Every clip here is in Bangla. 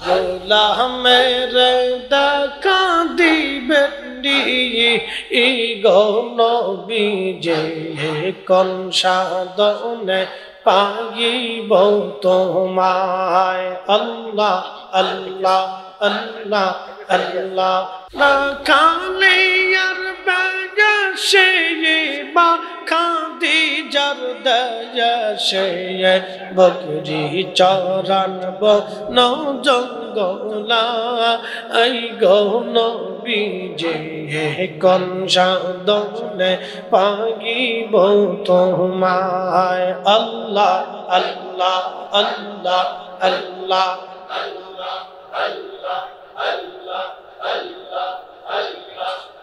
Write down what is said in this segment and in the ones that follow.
গোলামের দেখা দিবেন গো নবীজি কোন সাধনে পাইব তোমায় আল্লাহ আল্লাহ আল্লাহ আল্লাহ না কালিয়ার বাগাসে বা খাদিজার দয়াসে বকরি চরান বন জঙ্গলা আই গো নবীজি কোন সাধনে পাইব তোমায় আল্লাহ আল্লাহ আল্লাহ আল্লাহ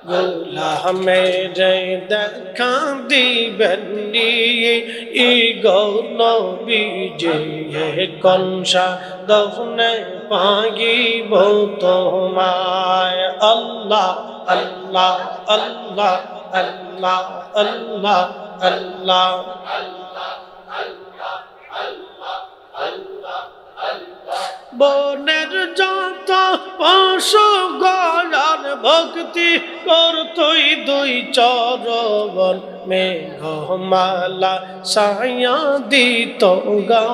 গোলামের দেখা দিবেন গো নবীজি কোন সাধনে পাইব তোমায় আল্লাহ আল্লাহ আল্লাহ আল্লাহ আল্লাহ আল্লাহ বনের যত পশু গয়ান ভক্তি করতই দুই চরণ মেঘমালা ছায়া দিত গা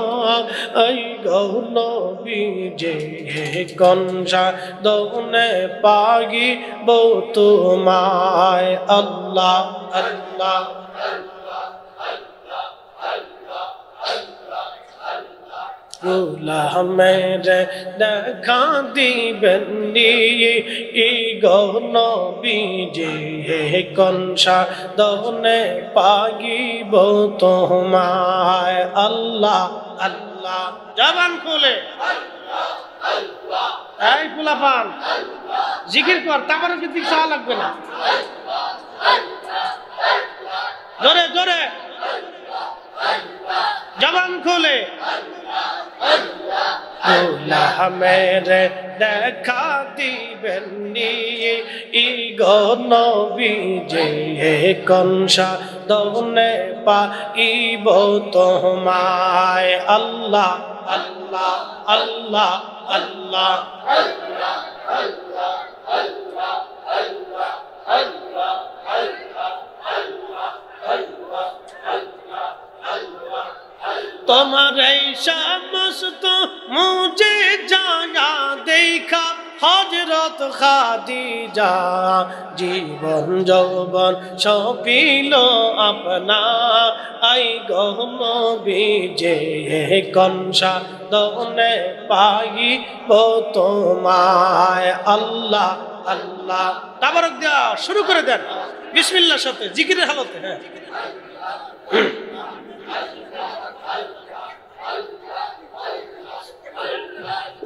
আই গো নবীজি কোন সাধনে পাইব তোমায় আল্লাহ আল্লাহ গোলামের দেখা দিবেন গো নবীজি কোন সাধনে পাইব তোমায় আল্লাহ আল্লাহ জবান খুলে এই পোলাপান জিকির কর তারপরে কিন্তু চাওয়া লাগবে না জোরে জোরে জবান খুলে গোলামের দেখা দিবেন গো নবীজি কোন সাধনে পাইব তোমায় আল্লাহ আল্লাহ আল্লাহ আল্লাহ তোমার এই সমস্ত মুঝে জানা দেখা হযরত খাদিজা জীবন যৌবন সপিল আপনা আই গো নবীজি কোন সাধনে পাইব তোমায় আল্লাহ আল্লাহ তাবারক দেয়া শুরু করে দেন বিসমিল্লাহর সাথে জিকিরের হালতে হ্যাঁ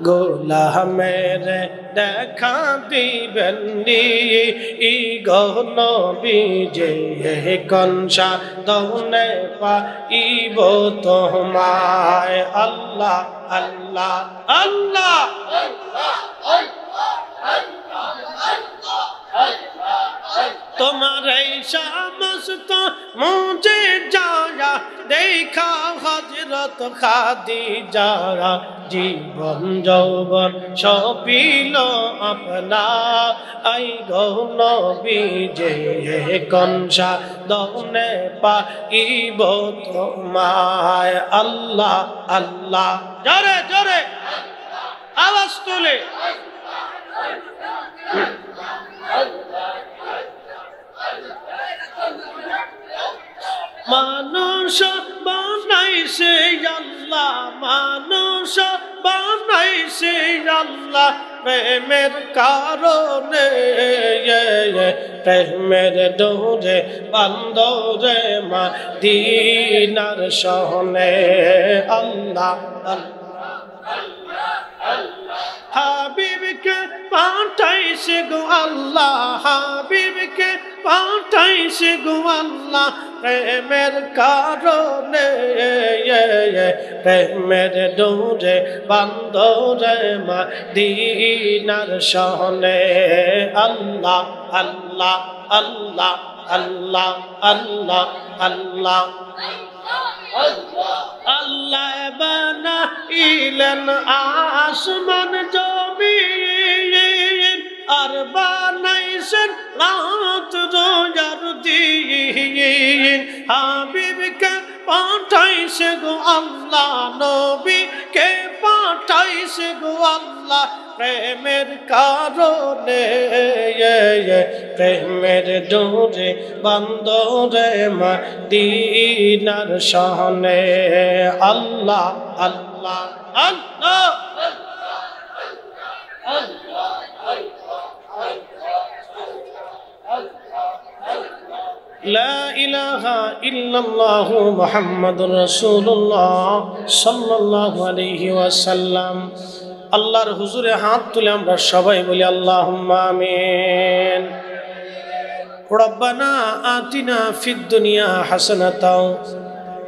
গোলামের দেখা দিবেন গো নবীজি কোন সাধনে পাইব তোমায় আল্লাহ আল্লাহ আল্লাহ তোমার এই সমস্ত মুঝে জায়া দেখা হযরত খাদিজা জীবন যৌবন সপিল আপনা আই গো নবীজি কোন সাধনে পাইব তোমায় আল্লাহ আল্লাহ জোরে জোরে আওয়াজ তুলে মানুষ বানাইছে আল্লাহ মানুষ বানাইছে আল্লাহ প্রেমের কারণে প্রেমের ডোরে বান্দরে মদিনার শহরে আল্লাহ হাবিবকে পাঠাইছে গো আল্লাহ হাবিবকে পাঠাইছে গো আল্লাহ প্রেমের কারণে প্রেমের ডোরে বান্দরে মদিনার শহরে আল্লাহ আল্লাহ আল্লাহ আল্লাহ আল্লাহ আল্লাহ আল্লাহ বানাইলেন আসমান আর বানাইছেন রাত রোজার দিন হাবিবকে পাঠাইছে গো আল্লাহ নবীকে পাঠাইছে গো আল্লাহ প্রেমের কারণে প্রেমের ডোরে বন্দরে মদিনার শানে আল্লাহ আল্লাহ আল্লাহ লা ইলাহা ইল্লাল্লাহ মুহাম্মাদুর রাসূলুল্লাহ সাল্লাল্লাহু আলাইহি ওয়াসাল্লাম। আল্লাহর হুজুরে হাত তুলে আমরা সবাই বলি আল্লাহুম্মা আমিন। রব্বানা আতিনা ফিদ দুনিয়া হাসানাতাও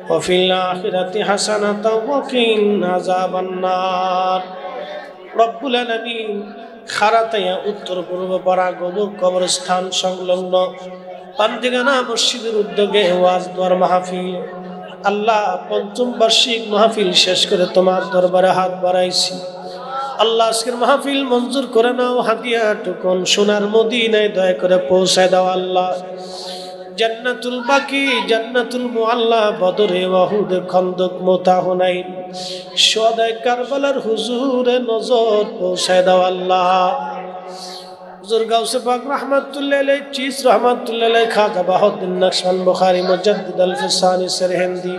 ওয়া ফিল আখিরাতি হাসানাতাও ওয়া কিনা আযাবান নার। রব্বুল আলামিন খারাতায়া উত্তর পূর্ব পাড়া গোবর কবরস্থান সংলগ্ন পান্তিগানা মসজিদের উদ্যোগে ওয়াজ দোয়ার মাহফিল আল্লাহ পঞ্চম বার্ষিক মাহফিল শেষ করে তোমার দরবারে হাত বাড়াইছি। আল্লাহ আজকের মাহফিল মঞ্জুর করে নাও, হাদিয়া টুকুন সোনার মদিনায় দয়া করে পৌঁছায় দাও আল্লাহ। জান্নাতুল বাকি, জান্নাতুল মুআল্লা, বদরে, ওয়াহুদ, খন্দক, মোতা, হুনাইন, শুহাদায়ে কারবালার হুজুরে নজর পৌঁছায় দাও আল্লাহ। হুজুর গাউসে পাক রাহমাতুল্লাহ আলাইহি, চিস রাহমাতুল্লাহ আলাইহি, খাজা বাহাউদ্দিন নকশবন্দ বুখারী, মুজাদ্দিদ আল ফিসানি সরহিন্দি,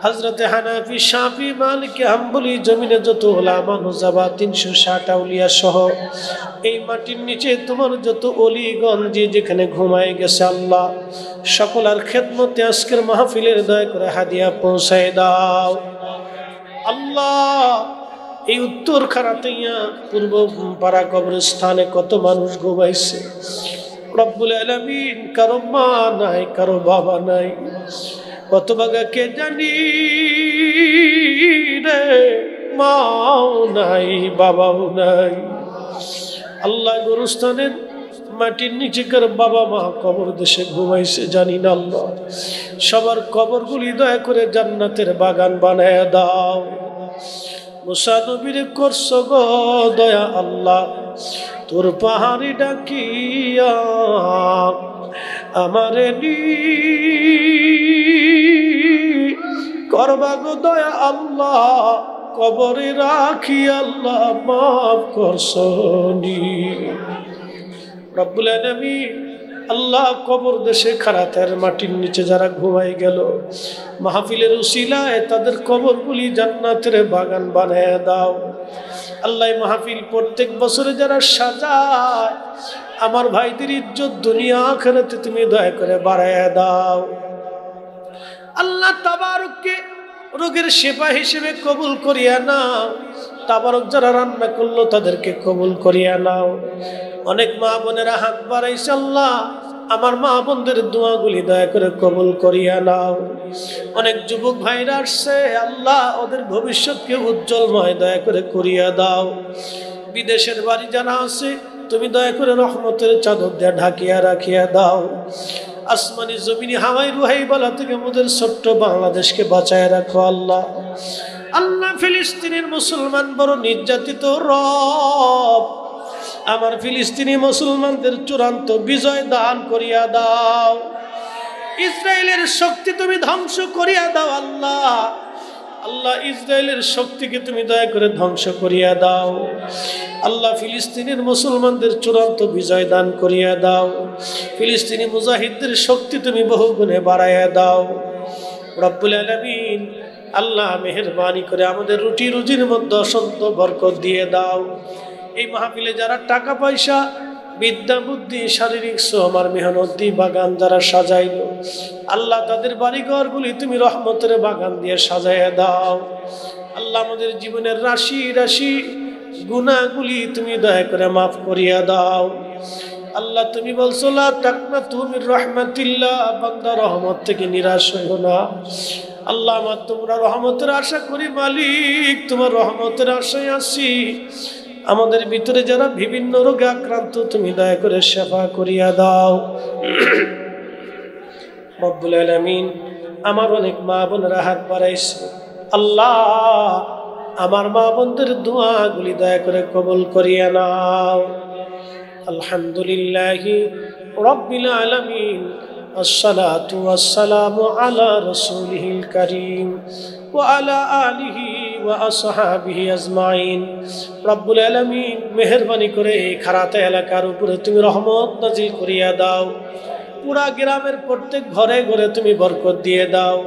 হযরত হানাফি, শাফি, মালিকি, হাম্বলি, জমিনে যত উলামা নুজাবা 360 আউলিয়া সহ এই মাটির নিচে তোমার যত ওলিগণ যে যেখানে ঘুমায় গেছে আল্লাহ সকলের খেদমতে আজকের মাহফিলের দয়া করে হাদিয়া পৌঁছায় দাও আল্লাহ। এই উত্তর খারাতাইয়া পূর্ব পাড়া কবরস্থানে কত মানুষ ঘুমাইছে রব্বুল আলামিন, কারো মা নাই, কারো বাবা নাই, কত বাগা কে জানি রে, মাও নাই বাবাও নাই আল্লাহ। গোরস্থানের মাটির নিচেকার বাবা মা কবর দেশে ঘুমাইছে জানি না আল্লাহ, সবার কবরগুলি দয়া করে জান্নাতের বাগান বানায় দাও। মুসা নবীরে করছো গো দয়া আল্লাহ, তোর পাহাড়ি ডাকিয়া আমারে নি করবা গো দয়া আল্লাহ, কবরে রাখি আল্লাহ মাফ করছনি রব্বুল আলামিন। আল্লাহ কবর দেশে খারাতের মাটির নিচে যারা ঘুমাই গেল মাহফিলের উসিলায় তাদের কবরগুলি জান্নাতের বাগান বানায় দাও আল্লাহ। মাহফিল প্রত্যেক বছরে যারা সাজায় আমার ভাইদের ইজ্জত দুনিয়া আখিরাতে তুমি দয়া করে বাড়ায় দাও আল্লাহ। তাবারককে রোগের সেবা হিসেবে কবুল করিয়া নাও, তাবারক যারা রান্না করলো তাদেরকে কবুল করিয়া নাও। অনেক মা বোনেরা হাত বাড়াইছে আল্লাহ, আমার মা বোনদের দোয়াগুলি দয়া করে কবুল করিয়া নাও। অনেক যুবক ভাইরা আসছে আল্লাহ, ওদের ভবিষ্যৎকে উজ্জ্বলময় দয়া করে করিয়া দাও। বিদেশের বাড়ি যারা আছে তুমি দয়া করে রহমতের চাদর দিয়ে ঢাকিয়া রাখিয়া দাও। আসমানি জমিনি হাওয়াই রুহাই বলা থেকে আমাদের ছোট্ট বাংলাদেশকে বাঁচায় রাখো আল্লাহ। আল্লাহ ফিলিস্তিনের মুসলমান বড় নির্যাতিত রব, আমার ফিলিস্তিনি মুসলমানদের চূড়ান্ত বিজয় দান করিয়া দাও। ইসরায়েলের শক্তি তুমি ধ্বংস করিয়া দাও আল্লাহ। আল্লাহ ইসরায়েলের শক্তিকে তুমি দয়া করে ধ্বংস করিয়া দাও আল্লাহ। ফিলিস্তিনের মুসলমানদের চূড়ান্ত বিজয় দান করিয়া দাও। ফিলিস্তিনি মুজাহিদদের শক্তি তুমি বহু গুণে বাড়াইয়া দাও রব্বুল আলামিন। আল্লাহ মেহেরবানি করে আমাদের রুটি রুজির মধ্যে অসন্ত বরকত দিয়ে দাও। এই মাহফিলে যারা টাকা পয়সা বিদ্যা বুদ্ধি শারীরিক শ্রম মেহনত দিয়ে বাগান যারা সাজাইলো আল্লাহ তাদের বাড়িঘরগুলি তুমি রহমতের বাগান দিয়ে সাজাইয়া দাও আল্লাহ। আমাদের জীবনের রাশি রাশি গুনাহগুলি তুমি দয়া করে মাফ করিয়া দাও আল্লাহ। তুমি বলছো লা তাকনাতু মির রাহমাতিল্লাহ, বান্দা রহমত থেকে নিরাশ হইও না আল্লাহ। আমার তোমরা রহমতের আশা করি মালিক, তোমার রহমতের আশায় আছি। আমাদের ভিতরে যারা বিভিন্ন রোগে আক্রান্ত তুমি দয়া করে সেবা করিয়া দাও রব্বুল আলামিন। আমার অনেক মা বোনেরা হাত বাড়াইছে আল্লাহ, আমার মা বোনদের দোয়াগুলি দয়া করে কবুল করিয়া নাও আলহামদুলিল্লাহি রাব্বিল আলামিন। আসসালাতু ওয়াসসালামু আলা রাসূলিহিল কারীম ওয়া আলা আলিহি ওয়া আসহাবিহি আজমাইন। রব্বুল আলামিন মেহেরবানি করে এই খারাতে এলাকার উপরে তুমি রহমত নাজিল করিয়া দাও। পুরা গ্রামের প্রত্যেক ঘরে ঘরে তুমি বরকত দিয়ে দাও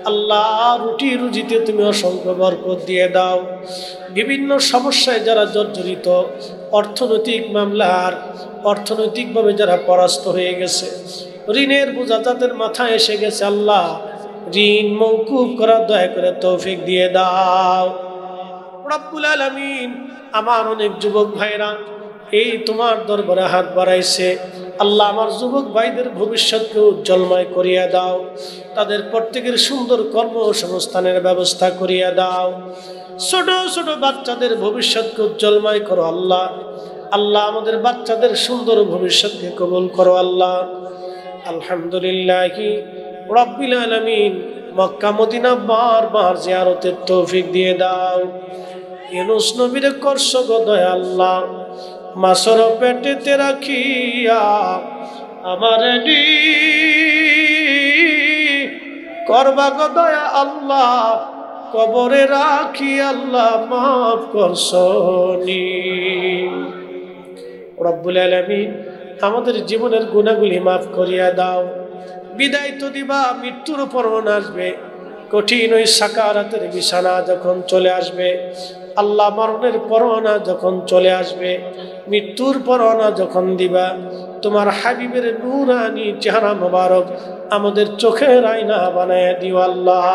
আল্লাহ। রুটি রুজিতে তুমি অসংখ্য বরকত দিয়ে দাও। বিভিন্ন সমস্যায় যারা জর্জরিত, অর্থনৈতিক মামলার অর্থনৈতিকভাবে যারা পরাস্ত হয়ে গেছে, ঋণের বোঝা যাদের মাথায় এসে গেছে আল্লাহ, ঋণ মওকুফ করার দয়া করে তৌফিক দিয়ে দাও রব্বুল আলামিন। আমার অনেক যুবক ভাইরা এই তোমার দরবারে হাত বাড়াইছে আল্লাহ, আমার যুবক ভাইদের ভবিষ্যৎকে উজ্জ্বলময় করিয়া দাও। তাদের প্রত্যেকের সুন্দর কর্মসংস্থানের ব্যবস্থা করিয়া দাও। ছোট ছোট বাচ্চাদের ভবিষ্যৎকে উজ্জ্বলময় করো আল্লাহ। আল্লাহ আমাদের বাচ্চাদের সুন্দর ভবিষ্যৎকে কবুল করো আল্লাহ। আলহামদুলিল্লাহি রাব্বিল আলামিন। মক্কা মদিনা বারবার জিয়ারতের তৌফিক দিয়ে দাও। ইউনূস নবীর করছো গো দয়া আল্লাহ, মাছর পেটেতে রাখিয়া আমার করবা গো দয়া আল্লাহ, কবরে রাখি আল্লাহ মাফ করছনি রব্বুল আলামিন। আমাদের জীবনের গুনাহগুলি মাফ করিয়া দাও। বিদায় তো দিবা, মৃত্যুর পরণ আসবে। কঠিন ওই সাকারাতের বিছানা যখন চলে আসবে আল্লাহ, মরণের পরোয়ানা যখন চলে আসবে, মৃত্যুর পরোয়ানা যখন দিবা, তোমার হাবিবের নূরানি চেহারা মোবারক আমাদের চোখের আয়না বানায় দিও আল্লাহ।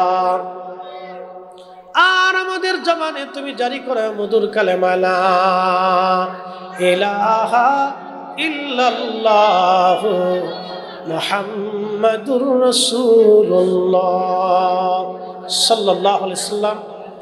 আর আমাদের জবানে তুমি জারি করে মধুর কালেমা লা ইলাহা ইল্লাল্লাহু মুহাম্মাদুর রাসূলুল্লাহ সাল্লাল্লাহু আলাইহি ওয়াসাল্লাম।